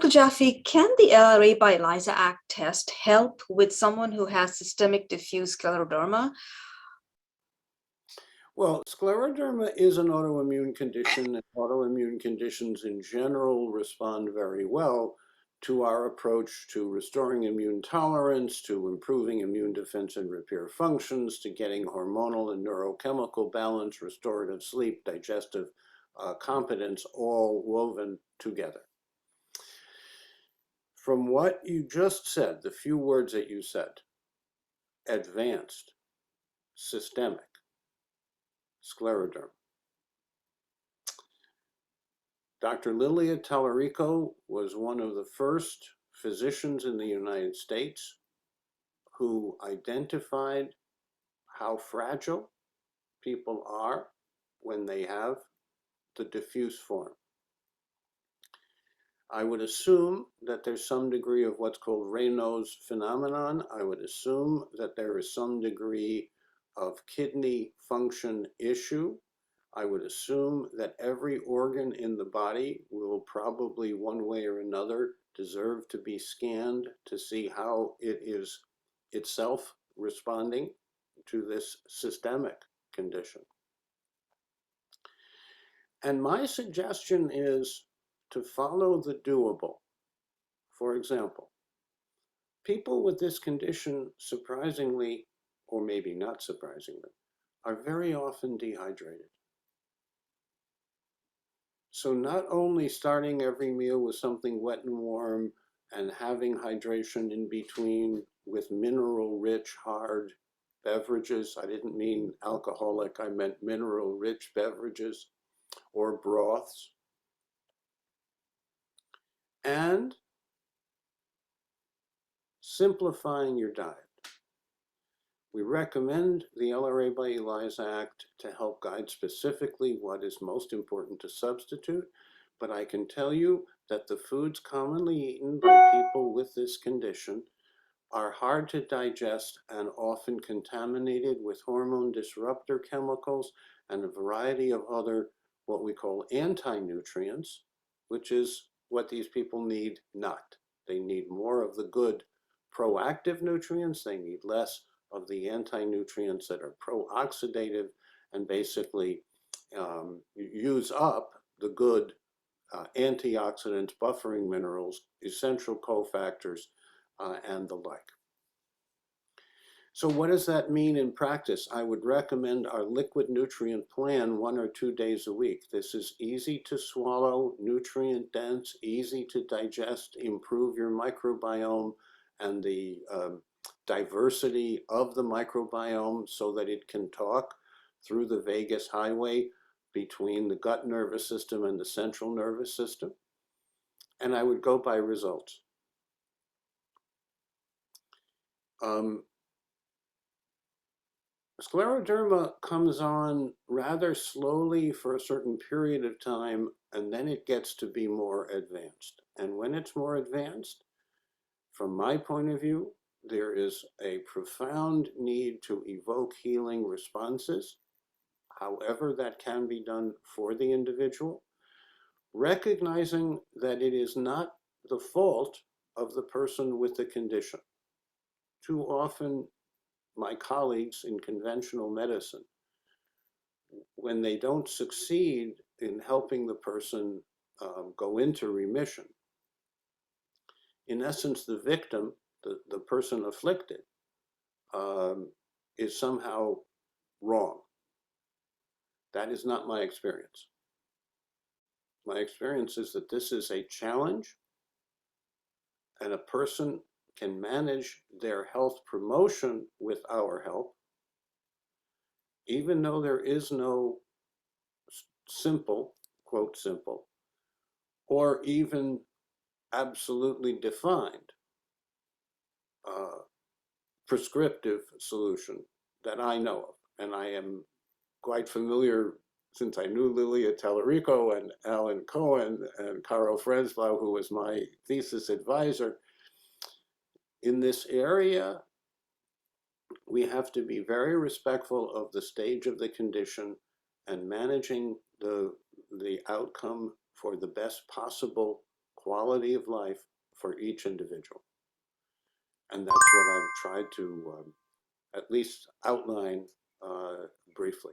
Dr. Jaffe, can the LRA by ELISA Act test help with someone who has systemic diffuse scleroderma? Well, scleroderma is an autoimmune condition, and autoimmune conditions in general respond very well to our approach to restoring immune tolerance, to improving immune defense and repair functions, to getting hormonal and neurochemical balance, restorative sleep, digestive competence, all woven together. From what you just said, the few words that you said, advanced, systemic, scleroderma. Dr. Lilia Tallarico was one of the first physicians in the United States who identified how fragile people are when they have the diffuse form. I would assume that there's some degree of what's called Raynaud's phenomenon. I would assume that there is some degree of kidney function issue. I would assume that every organ in the body will probably one way or another deserve to be scanned to see how it is itself responding to this systemic condition. And my suggestion is to follow the doable. For example, people with this condition, surprisingly, or maybe not surprisingly, are very often dehydrated. So not only starting every meal with something wet and warm and having hydration in between with mineral-rich, hard beverages, I didn't mean alcoholic, I meant mineral-rich beverages or broths, and simplifying your diet. We recommend the LRA by ELISA Act to help guide specifically what is most important to substitute, but I can tell you that the foods commonly eaten by people with this condition are hard to digest and often contaminated with hormone disruptor chemicals and a variety of other what we call anti-nutrients, which is what these people need not. They need more of the good proactive nutrients. They need less of the anti-nutrients that are pro-oxidative and basically use up the good antioxidants, buffering minerals, essential cofactors, and the like. So what does that mean in practice? I would recommend our liquid nutrient plan 1 or 2 days a week. This is easy to swallow, nutrient dense, easy to digest, improve your microbiome and the diversity of the microbiome so that it can talk through the vagus highway between the gut nervous system and the central nervous system. And I would go by results. Scleroderma comes on rather slowly for a certain period of time, and then it gets to be more advanced. And when it's more advanced, from my point of view, there is a profound need to evoke healing responses, however that can be done for the individual, recognizing that it is not the fault of the person with the condition. Too often, my colleagues in conventional medicine, when they don't succeed in helping the person go into remission, in essence, the victim, the person afflicted, is somehow wrong. That is not my experience. My experience is that this is a challenge, and a person can manage their health promotion with our help, even though there is no simple, quote simple, or even absolutely defined prescriptive solution that I know of. And I am quite familiar, since I knew Lilia Tallarico and Alan Cohen and Caro Freslau, who was my thesis advisor. In this area, we have to be very respectful of the stage of the condition and managing the outcome for the best possible quality of life for each individual. And that's what I've tried to at least outline briefly.